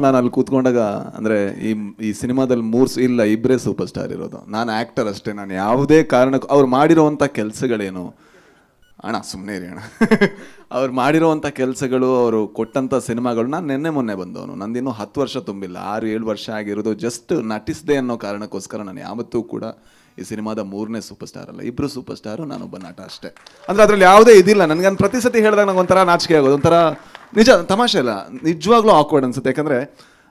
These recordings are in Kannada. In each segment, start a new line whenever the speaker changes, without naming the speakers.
ನಾನು ಅಲ್ಲಿ ಕೂತ್ಕೊಂಡಾಗ ಅಂದರೆ ಈ ಸಿನಿಮಾದಲ್ಲಿ ಇಲ್ಲ ಇಬ್ಬರೇ ಸೂಪರ್ ಸ್ಟಾರ್ ಇರೋದು. ನಾನು ಆ್ಯಕ್ಟರ್ ಅಷ್ಟೇ. ನಾನು ಯಾವುದೇ ಕಾರಣಕ್ಕೂ ಅವ್ರು ಮಾಡಿರೋವಂಥ ಕೆಲಸಗಳೇನು ಅಣ್ಣ ಸುಮ್ಮನೆ ಇರಿ ಅಣ್ಣ ಅವ್ರು ಮಾಡಿರೋವಂಥ ಕೆಲಸಗಳು, ಅವರು ಕೊಟ್ಟಂಥ ಸಿನಿಮಾಗಳು, ನಾನು ನೆನ್ನೆ ಮೊನ್ನೆ ಬಂದವನು. ನಂದಿನ್ನೂ 10 ವರ್ಷ ತುಂಬಿಲ್ಲ, 6-7 ವರ್ಷ ಆಗಿರೋದು. ಜಸ್ಟ್ ನಟಿಸಿದೆ ಅನ್ನೋ ಕಾರಣಕ್ಕೋಸ್ಕರ ನಾನು ಯಾವತ್ತೂ ಕೂಡ ಈ ಸಿನಿಮಾದ 3ನೇ ಸೂಪರ್ ಸ್ಟಾರ್ ಅಲ್ಲ, ಇಬ್ಬರು ಸೂಪರ್ ಸ್ಟಾರು, ನಾನೊಬ್ಬ ನಟ ಅಷ್ಟೇ. ಅಂದರೆ ಅದರಲ್ಲಿ ಯಾವುದೇ ಇದಿಲ್ಲ. ನನಗೆ ಪ್ರತಿ ಸತಿ ಹೇಳಿದಾಗ ನಂಗೆ ಒಂಥರ ನಾಚಿಕೆ ಆಗೋದು, ಒಂಥರ ನಿಜ ತಮಾಷೆ ಇಲ್ಲ, ನಿಜವಾಗ್ಲೂ ಆಕ್ವರ್ಡ್ ಅನ್ಸುತ್ತೆ. ಯಾಕಂದರೆ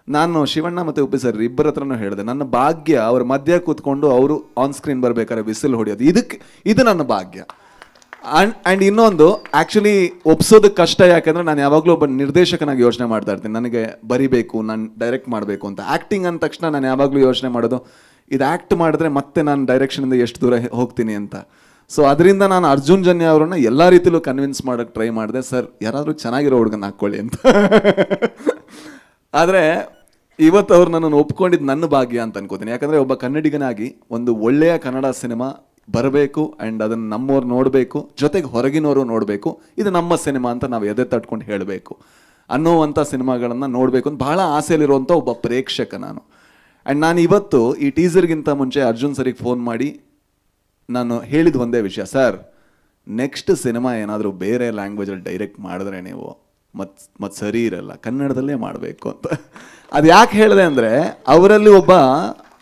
ನಾನು ಶಿವಣ್ಣ ಮತ್ತು ಉಪ್ಪಿ ಸರ್ ಇಬ್ಬರ ಹತ್ರನೂ ಹೇಳಿದೆ, ನನ್ನ ಭಾಗ್ಯ ಅವ್ರ ಮಧ್ಯ ಕೂತ್ಕೊಂಡು ಅವರು ಆನ್ ಸ್ಕ್ರೀನ್ ಬರಬೇಕಾದ್ರೆ ವಿಸಿಲ್ ಹೊಡೆಯೋದು, ಇದು ನನ್ನ ಭಾಗ್ಯ. ಆ್ಯಂಡ್ ಇನ್ನೊಂದು ಆ್ಯಕ್ಚುಲಿ ಒಪ್ಸೋದಕ್ಕೆ ಕಷ್ಟ. ಯಾಕಂದರೆ ನಾನು ಯಾವಾಗಲೂ ಒಬ್ಬ ನಿರ್ದೇಶಕನಾಗಿ ಯೋಚನೆ ಮಾಡ್ತಾ ಇರ್ತೀನಿ, ನನಗೆ ಬರಿಬೇಕು, ನಾನು ಡೈರೆಕ್ಟ್ ಮಾಡಬೇಕು ಅಂತ. ಆ್ಯಕ್ಟಿಂಗ್ ಅಂದ ತಕ್ಷಣ ನಾನು ಯಾವಾಗಲೂ ಯೋಚನೆ ಮಾಡೋದು, ಇದು ಆ್ಯಕ್ಟ್ ಮಾಡಿದ್ರೆ ಮತ್ತೆ ನಾನು ಡೈರೆಕ್ಷನಿಂದ ಎಷ್ಟು ದೂರ ಹೋಗ್ತೀನಿ ಅಂತ. ಸೊ ಅದರಿಂದ ನಾನು ಅರ್ಜುನ್ ಜನ್ಯ ಅವರನ್ನ ಎಲ್ಲ ರೀತಿಯಲ್ಲೂ ಕನ್ವಿನ್ಸ್ ಮಾಡೋಕ್ಕೆ ಟ್ರೈ ಮಾಡಿದೆ. ಸರ್ ಯಾರಾದರೂ ಚೆನ್ನಾಗಿರೋ ಹುಡುಗನ ಹಾಕ್ಕೊಳ್ಳಿ ಅಂತ. ಆದರೆ ಇವತ್ತು ಅವ್ರು ನನ್ನನ್ನು ಒಪ್ಕೊಂಡಿದ್ದು ನನ್ನ ಭಾಗ್ಯ ಅಂತ ಅನ್ಕೋತೀನಿ. ಯಾಕಂದರೆ ಒಬ್ಬ ಕನ್ನಡಿಗನಾಗಿ ಒಂದು ಒಳ್ಳೆಯ ಕನ್ನಡ ಸಿನಿಮಾ ಬರಬೇಕು, ಆ್ಯಂಡ್ ಅದನ್ನು ನಮ್ಮವ್ರು ನೋಡಬೇಕು, ಜೊತೆಗೆ ಹೊರಗಿನವರು ನೋಡಬೇಕು, ಇದು ನಮ್ಮ ಸಿನಿಮಾ ಅಂತ ನಾವು ಎದೆ ತಟ್ಕೊಂಡು ಹೇಳಬೇಕು ಅನ್ನೋವಂಥ ಸಿನಿಮಾಗಳನ್ನು ನೋಡಬೇಕು ಅಂತ ಭಾಳ ಆಸೆಯಲ್ಲಿರುವಂಥ ಒಬ್ಬ ಪ್ರೇಕ್ಷಕ ನಾನು. ಆ್ಯಂಡ್ ನಾನು ಇವತ್ತು ಈ ಟೀಸರ್ಗಿಂತ ಮುಂಚೆ ಅರ್ಜುನ್ ಸರಿಗೆ ಫೋನ್ ಮಾಡಿ ನಾನು ಹೇಳಿದ ಒಂದೇ ವಿಷಯ, ಸರ್ ನೆಕ್ಸ್ಟ್ ಸಿನಿಮಾ ಏನಾದರೂ ಬೇರೆ ಲ್ಯಾಂಗ್ವೇಜಲ್ಲಿ ಡೈರೆಕ್ಟ್ ಮಾಡಿದ್ರೆ ನೀವು ಮತ್ತು ಸರಿ ಇರಲ್ಲ, ಕನ್ನಡದಲ್ಲೇ ಮಾಡಬೇಕು ಅಂತ. ಅದು ಯಾಕೆ ಹೇಳಿದೆ ಅಂದರೆ, ಅವರಲ್ಲಿ ಒಬ್ಬ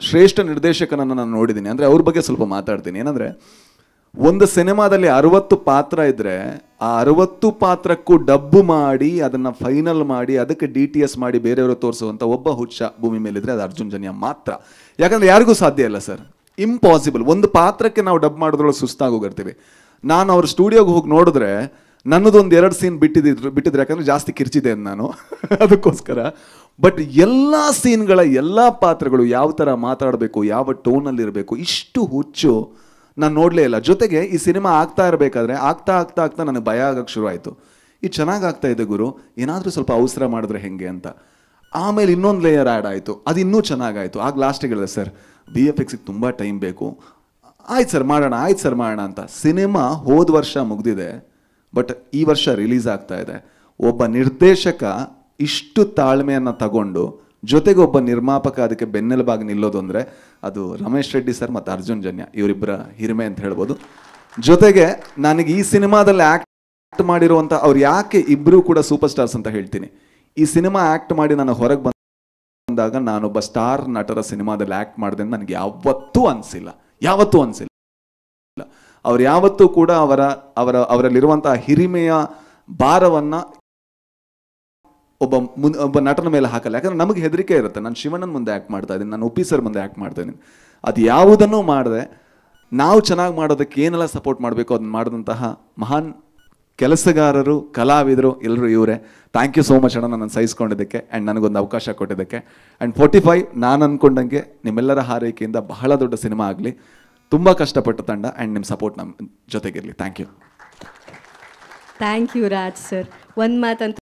ಶ್ರೇಷ್ಠ ನಿರ್ದೇಶಕನನ್ನು ನಾನು ನೋಡಿದ್ದೀನಿ. ಅಂದರೆ ಅವ್ರ ಬಗ್ಗೆ ಸ್ವಲ್ಪ ಮಾತಾಡ್ತೀನಿ. ಏನಂದರೆ, ಒಂದು ಸಿನಿಮಾದಲ್ಲಿ 60 ಪಾತ್ರ ಇದ್ದರೆ ಆ 60 ಪಾತ್ರಕ್ಕೂ ಡಬ್ಬು ಮಾಡಿ ಅದನ್ನು ಫೈನಲ್ ಮಾಡಿ ಅದಕ್ಕೆ DTS ಮಾಡಿ ಬೇರೆಯವರು ತೋರಿಸುವಂಥ ಒಬ್ಬ ಹುಚ್ಚ ಭೂಮಿ ಮೇಲಿದ್ರೆ ಅದು ಅರ್ಜುನ್ ಜನ್ಯ ಮಾತ್ರ. ಯಾಕಂದರೆ ಯಾರಿಗೂ ಸಾಧ್ಯ ಇಲ್ಲ ಸರ್, ಇಂಪಾಸಿಬಲ್. ಒಂದು ಪಾತ್ರಕ್ಕೆ ನಾವು ಡಬ್ ಮಾಡೋದ್ರೊಳಗೆ ಸುಸ್ತಾಗೋಗಿರ್ತೀವಿ. ನಾನು ಅವ್ರ ಸ್ಟುಡಿಯೋಗೆ ಹೋಗಿ ನೋಡಿದ್ರೆ ನನ್ನದೊಂದು 2 ಸೀನ್ ಬಿಟ್ಟಿದ್ರೆ ಯಾಕಂದರೆ ಜಾಸ್ತಿ ಕಿರ್ಚಿದೆ ನಾನು ಅದಕ್ಕೋಸ್ಕರ. ಬಟ್ ಎಲ್ಲ ಸೀನ್ಗಳ ಎಲ್ಲ ಪಾತ್ರಗಳು ಯಾವ ಥರ ಮಾತಾಡಬೇಕು, ಯಾವ ಟೋನಲ್ಲಿರಬೇಕು, ಇಷ್ಟು ಹುಚ್ಚು ನಾನು ನೋಡಲೇ ಇಲ್ಲ. ಜೊತೆಗೆ ಈ ಸಿನಿಮಾ ಆಗ್ತಾ ಇರಬೇಕಾದ್ರೆ ಆಗ್ತಾ ನನಗೆ ಭಯ ಆಗಕ್ಕೆ ಶುರು ಆಯಿತು. ಇದು ಚೆನ್ನಾಗಿ ಆಗ್ತಾ ಇದೆ ಗುರು, ಏನಾದರೂ ಸ್ವಲ್ಪ ಅವಸರ ಮಾಡಿದ್ರೆ ಹೆಂಗೆ ಅಂತ. ಆಮೇಲೆ ಇನ್ನೊಂದು ಲೇಯರ್ ಆ್ಯಡ್ ಆಯಿತು, ಅದು ಇನ್ನೂ ಚೆನ್ನಾಗಾಯಿತು. ಆಗ ಲಾಸ್ಟಿಗೆ ಹೇಳಿದೆ, ಸರ್ VFXಗೆ ತುಂಬ ಟೈಮ್ ಬೇಕು, ಆಯ್ತು ಸರ್ ಮಾಡೋಣ ಅಂತ. ಸಿನಿಮಾ ಹೋದ ವರ್ಷ ಮುಗ್ದಿದೆ, ಬಟ್ ಈ ವರ್ಷ ರಿಲೀಸ್ ಆಗ್ತಾ ಇದೆ. ಒಬ್ಬ ನಿರ್ದೇಶಕ ಇಷ್ಟು ತಾಳ್ಮೆಯನ್ನು ತಗೊಂಡು ಜೊತೆಗೆ ಒಬ್ಬ ನಿರ್ಮಾಪಕ ಅದಕ್ಕೆ ಬೆನ್ನೆಲುಬಾಗಿ ನಿಲ್ಲೋದು ಅಂದರೆ ಅದು ರಮೇಶ್ ರೆಡ್ಡಿ ಸರ್ ಮತ್ತು ಅರ್ಜುನ್ ಜನ್ಯ ಇವರಿಬ್ಬರ ಹಿರಿಮೆ ಅಂತ ಹೇಳ್ಬೋದು. ಜೊತೆಗೆ ನನಗೆ ಈ ಸಿನಿಮಾದಲ್ಲಿ ಆ್ಯಕ್ಟ್ ಮಾಡಿರುವಂಥ ಅವ್ರು ಯಾಕೆ ಇಬ್ಬರೂ ಕೂಡ ಸೂಪರ್ ಸ್ಟಾರ್ಸ್ ಅಂತ ಹೇಳ್ತೀನಿ. ಈ ಸಿನಿಮಾ ಆ್ಯಕ್ಟ್ ಮಾಡಿ ನಾನು ಹೊರಗೆ ಬಂದಾಗ ನಾನೊಬ್ಬ ಸ್ಟಾರ್ ನಟರ ಸಿನಿಮಾದಲ್ಲಿ ಆ್ಯಕ್ಟ್ ಮಾಡಿದೆ ಅಂತ ನನಗೆ ಯಾವತ್ತೂ ಅನಿಸಿಲ್ಲ. ಅವ್ರು ಯಾವತ್ತೂ ಕೂಡ ಅವರಲ್ಲಿರುವಂಥ ಹಿರಿಮೆಯ ಭಾರವನ್ನು ಒಬ್ಬ ನಟನ ಮೇಲೆ ಹಾಕಲ್ಲ. ಯಾಕಂದ್ರೆ ನಮಗೆ ಹೆದರಿಕೆ ಇರುತ್ತೆ. ನಾನು ಶಿವಣ್ಣನ ಮುಂದೆ ಆ್ಯಕ್ಟ್ ಮಾಡ್ತಾ ಇದ್ದೀನಿ, ನಾನು ಉಪ್ಪಿ ಸರ್ ಮುಂದೆ ಆ್ಯಕ್ಟ್ ಮಾಡ್ತಾ ಇದ್ದೀನಿ. ಅದು ಯಾವುದನ್ನು ಮಾಡದೆ ನಾವು ಚೆನ್ನಾಗಿ ಮಾಡೋದಕ್ಕೆ ಏನೆಲ್ಲ ಸಪೋರ್ಟ್ ಮಾಡಬೇಕು ಅದನ್ನು ಮಾಡಿದಂತಹ ಮಹಾನ್ ಕೆಲಸಗಾರರು, ಕಲಾವಿದರು ಎಲ್ಲರೂ ಇವರೇ. ಥ್ಯಾಂಕ್ ಯು ಸೋ ಮಚ್ ಅಣ್ಣ, ನನ್ನನ್ನು ಸಹಿಸ್ಕೊಂಡಿದ್ದಕ್ಕೆ ಆ್ಯಂಡ್ ನನಗೊಂದು ಅವಕಾಶ ಕೊಟ್ಟಿದ್ದಕ್ಕೆ. ಆ್ಯಂಡ್ 45 ನಾನು ಅಂದ್ಕೊಂಡಂಗೆ ನಿಮ್ಮೆಲ್ಲರ ಹಾರೈಕೆಯಿಂದ ಬಹಳ ದೊಡ್ಡ ಸಿನಿಮಾ ಆಗಲಿ. ತುಂಬ ಕಷ್ಟಪಟ್ಟ ತಂಡ ಆ್ಯಂಡ್ ನಿಮ್ಮ ಸಪೋರ್ಟ್ ನಮ್ಮ ಜೊತೆಗಿರಲಿ. Thank you
Raj sir. ಒಂದು ಮಾತಂತ